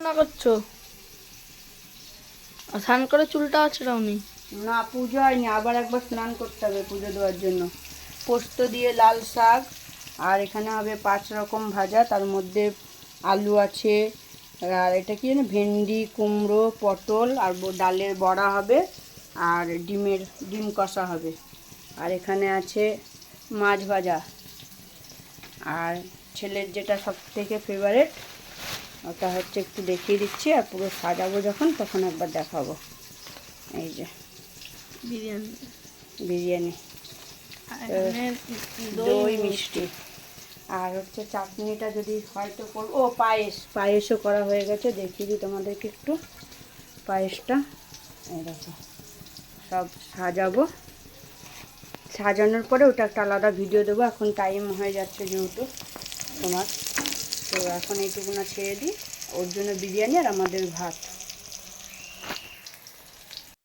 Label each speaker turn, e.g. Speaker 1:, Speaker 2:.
Speaker 1: না করছো? স্নান করে চুলটা আঁচড়াওনি?
Speaker 2: না, পুজো হয়নি, আবার একবার স্নান করতে হবে পুজো দেওয়ার জন্য। পোস্ত দিয়ে লাল শাক, আর এখানে হবে 5 রকম ভাজা, তার মধ্যে আলু আছে, আর এটা কি জানো, ভেন্ডি, কুমড়ো, পটল, আর ডালের বড়া হবে, আর ডিম কষা হবে। আর এখানে আছে মাছ ভাজা, আর ছেলের যেটা সব থেকে ফেভারেট ওটা হচ্ছে, একটু দেখিয়ে দিচ্ছি, আর পুরো সাজাবো যখন তখন একবার দেখাবো। এই যে
Speaker 1: বিরিয়ানি।
Speaker 2: বিরিয়ানি, দই মিষ্টি, আর হচ্ছে চাটনিটা যদি হয়তো করবো, পায়েসও করা হয়ে গেছে, দেখিয়ে দিই তোমাদেরকে একটু পায়েসটা। এই দেখো, সব সাজাবো, সাজানোর পরে ওটা একটা আলাদা ভিডিও দেবো। এখন টাইম হয়ে যাচ্ছে যেহেতু তোমার, তো এখন এইটুকুনা ছেড়ে দিই, ওর জন্য বিরিয়ানি আর আমাদের ভাত।